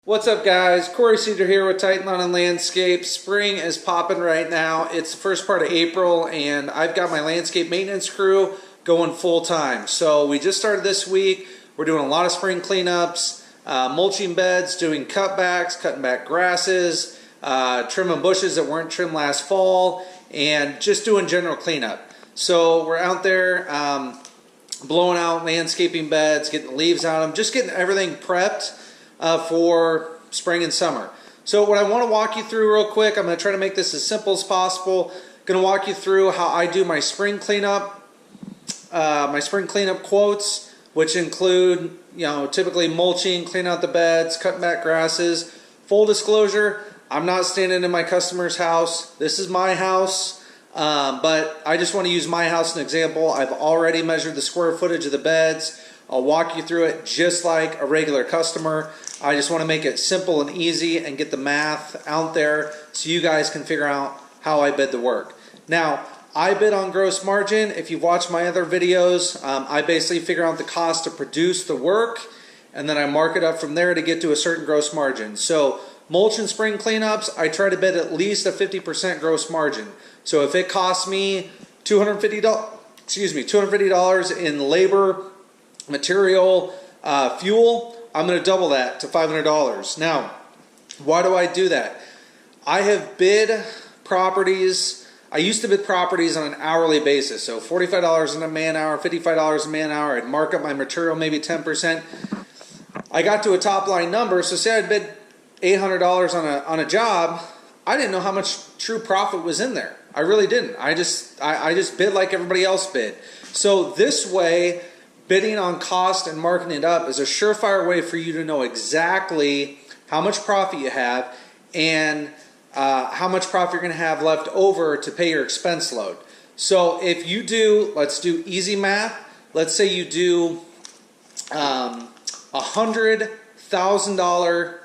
What's up, guys? Corey Cedar here with Titan Lawn and Landscape. Spring is popping right now. It's the first part of April and I've got my landscape maintenance crew going full time. So we just started this week. We're doing a lot of spring cleanups, mulching beds, doing cutbacks, cutting back grasses, trimming bushes that weren't trimmed last fall, and just doing general cleanup. So we're out there blowing out landscaping beds, getting the leaves out of them, just getting everything prepped for spring and summer. So what I want to walk you through real quick, I'm going to try to make this as simple as possible. Going to walk you through how I do my spring cleanup quotes, which include, typically mulching, cleaning out the beds, cutting back grasses. Full disclosure, I'm not standing in my customer's house. This is my house, but I just want to use my house as an example. I've already measured the square footage of the beds. I'll walk you through it just like a regular customer. I just want to make it simple and easy and get the math out there so you guys can figure out how I bid the work. Now, I bid on gross margin. If you've watched my other videos, I basically figure out the cost to produce the work and then I mark it up from there to get to a certain gross margin. So mulch and spring cleanups, I try to bid at least a 50% gross margin. So if it costs me $250 in labor, material, fuel, I'm going to double that to $500. Now, why do I do that? I have bid properties. I used to bid properties on an hourly basis, so $45 in a man hour, $55 a man hour. I'd mark up my material maybe 10%. I got to a top line number, so say I'd bid $800 on a job. I didn't know how much true profit was in there. I really didn't. I just bid like everybody else bid. So this way, bidding on cost and marking it up is a surefire way for you to know exactly how much profit you have and how much profit you're going to have left over to pay your expense load. So if you do, let's do easy math. Let's say you do $100,000,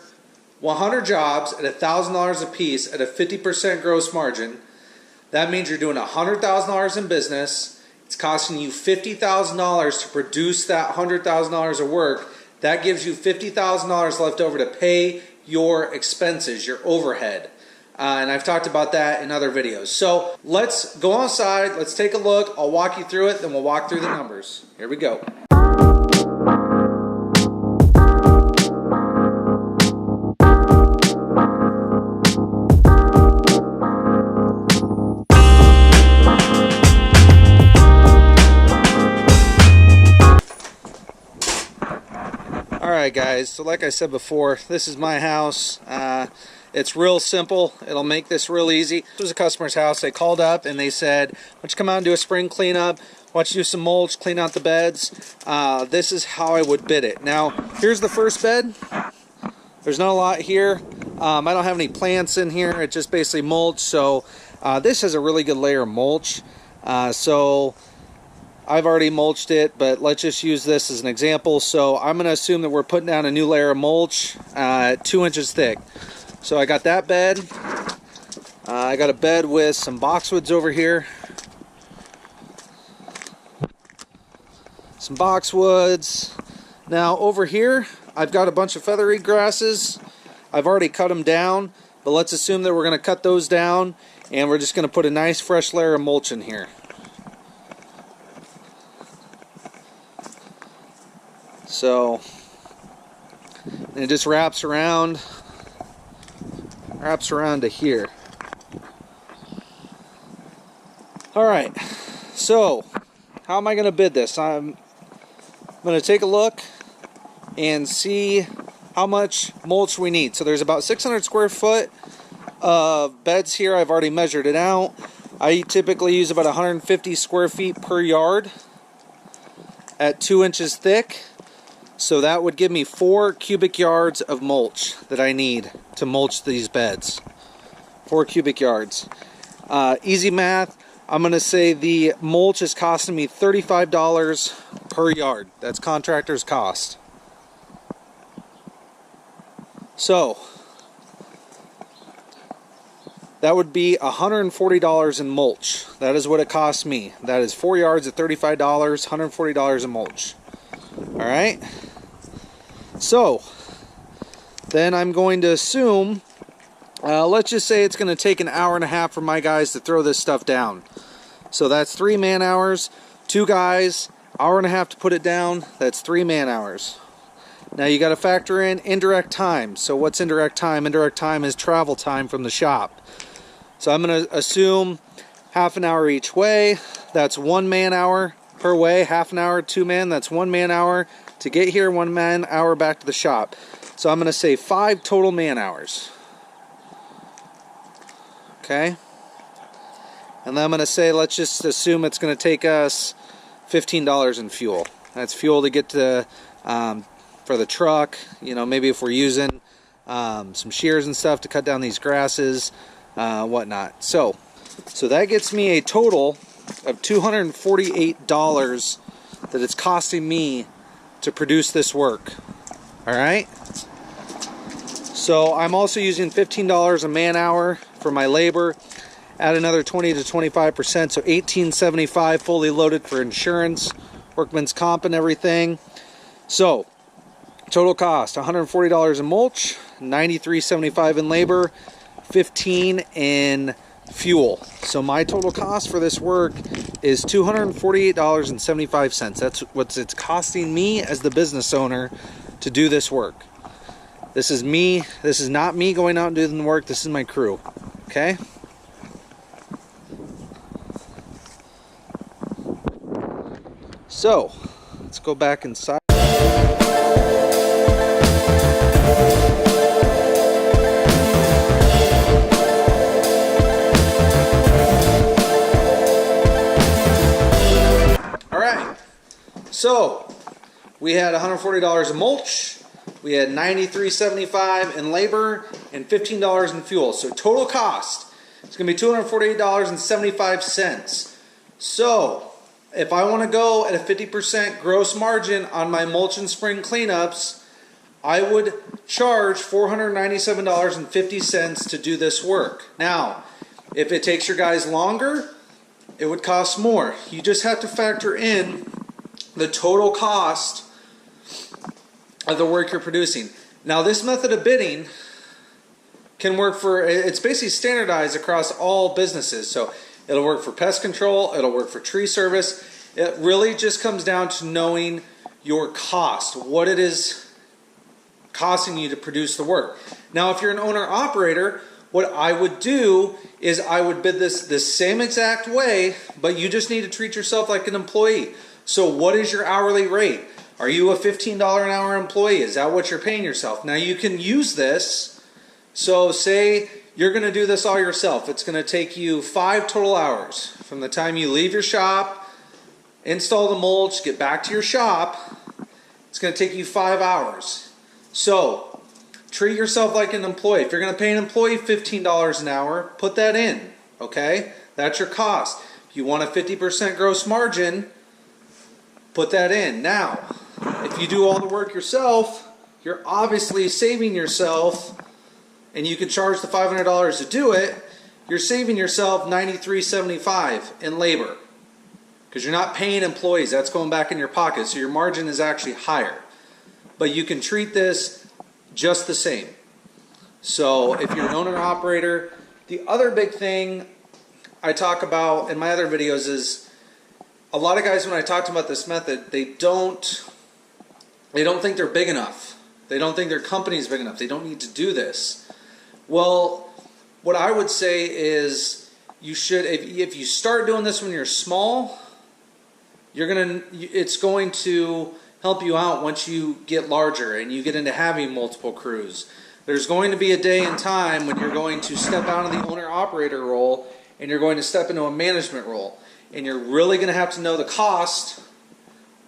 100 jobs at $1,000 a piece at a 50% gross margin. That means you're doing $100,000 in business. It's costing you $50,000 to produce that $100,000 of work. That gives you $50,000 left over to pay your expenses, your overhead. And I've talked about that in other videos. So let's go outside, let's take a look. I'll walk you through it, then we'll walk through the numbers. Here we go. Alright guys, so like I said before, this is my house. It's real simple. It'll make this real easy. This was a customer's house. They called up and they said, why don't you come out and do a spring cleanup? Why don't you do some mulch, clean out the beds? This is how I would bid it. Now, here's the first bed. There's not a lot here. I don't have any plants in here. It's just basically mulch. So this has a really good layer of mulch. So I've already mulched it, but let's just use this as an example. So I'm going to assume that we're putting down a new layer of mulch 2 inches thick. So I got that bed. I got a bed with some boxwoods over here. Some boxwoods. Now over here, I've got a bunch of feathery grasses. I've already cut them down, but let's assume that we're going to cut those down and we're just going to put a nice fresh layer of mulch in here. So it just wraps around to here. Alright, so how am I going to bid this? I'm going to take a look and see how much mulch we need. So there's about 600 square foot of beds here. I've already measured it out. I typically use about 150 square feet per yard at 2 inches thick. So that would give me 4 cubic yards of mulch that I need to mulch these beds. 4 cubic yards. Easy math, I'm going to say the mulch is costing me $35 per yard. That's contractor's cost. So that would be $140 in mulch. That is what it costs me. That is 4 yards at $35, $140 in mulch. Alright? So then I'm going to assume, let's just say it's going to take an hour and a half for my guys to throw this stuff down. So that's 3 man hours, 2 guys, hour and a half to put it down, that's 3 man hours. Now you got to factor in indirect time. So what's indirect time? Indirect time is travel time from the shop. So I'm going to assume half an hour each way. That's 1 man hour per way. Half an hour, 2 man. That's 1 man hour to get here, 1 man hour back to the shop. So I'm going to say 5 total man hours. Okay. And then I'm going to say, let's just assume it's going to take us $15 in fuel. That's fuel to get to for the truck, you know, maybe if we're using some shears and stuff to cut down these grasses, whatnot. So that gets me a total of $248 that it's costing me to produce this work. All right. So I'm also using $15 a man hour for my labor. Add another 20 to 25%, so $18.75 fully loaded for insurance, workman's comp, and everything. So total cost, $140 in mulch, $93.75 in labor, $15 in fuel. So my total cost for this work is $248.75. That's what it's costing me as the business owner to do this work. This is me. This is not me going out and doing the work. This is my crew. Okay? So let's go back inside. So we had $140 in mulch, we had $93.75 in labor, and $15 in fuel. So total cost is going to be $248.75. So if I want to go at a 50% gross margin on my mulch and spring cleanups, I would charge $497.50 to do this work. Now, if it takes your guys longer, it would cost more. You just have to factor in the total cost of the work you're producing. Now, this method of bidding can work for, it's basically standardized across all businesses. So it'll work for pest control, it'll work for tree service. It really just comes down to knowing your cost, what it is costing you to produce the work. Now, if you're an owner-operator, what I would do is I would bid this the same exact way, but you just need to treat yourself like an employee. So what is your hourly rate? Are you a $15 an hour employee? Is that what you're paying yourself? Now you can use this. So say you're going to do this all yourself. It's going to take you 5 total hours from the time you leave your shop, install the mulch, get back to your shop. It's going to take you 5 hours. So treat yourself like an employee. If you're going to pay an employee $15 an hour, put that in. Okay? That's your cost. If you want a 50% gross margin, put that in. Now, if you do all the work yourself, you're obviously saving yourself, and you can charge the $500 to do it, you're saving yourself $93.75 in labor. Because you're not paying employees, that's going back in your pocket, so your margin is actually higher. But you can treat this just the same. So if you're an owner-operator, the other big thing I talk about in my other videos is, a lot of guys, when I talk to them about this method, they don't think they're big enough. They don't think their company's big enough. They don't need to do this. Well, what I would say is you should, if you start doing this when you're small, it's going to help you out once you get larger and you get into having multiple crews. There's going to be a day and time when you're going to step out of the owner-operator role and you're going to step into a management role. And you're really going to have to know the cost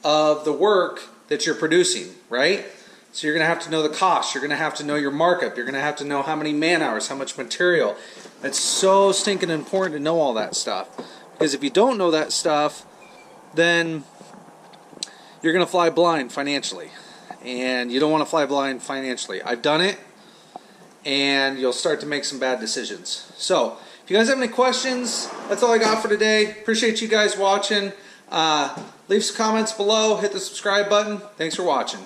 of the work that you're producing, right? So you're going to have to know the cost. You're going to have to know your markup. You're going to have to know how many man hours, how much material. It's so stinking important to know all that stuff. Because if you don't know that stuff, then you're going to fly blind financially. And you don't want to fly blind financially. I've done it, and you'll start to make some bad decisions. So if you guys have any questions, that's all I got for today. Appreciate you guys watching. Leave some comments below. Hit the subscribe button. Thanks for watching.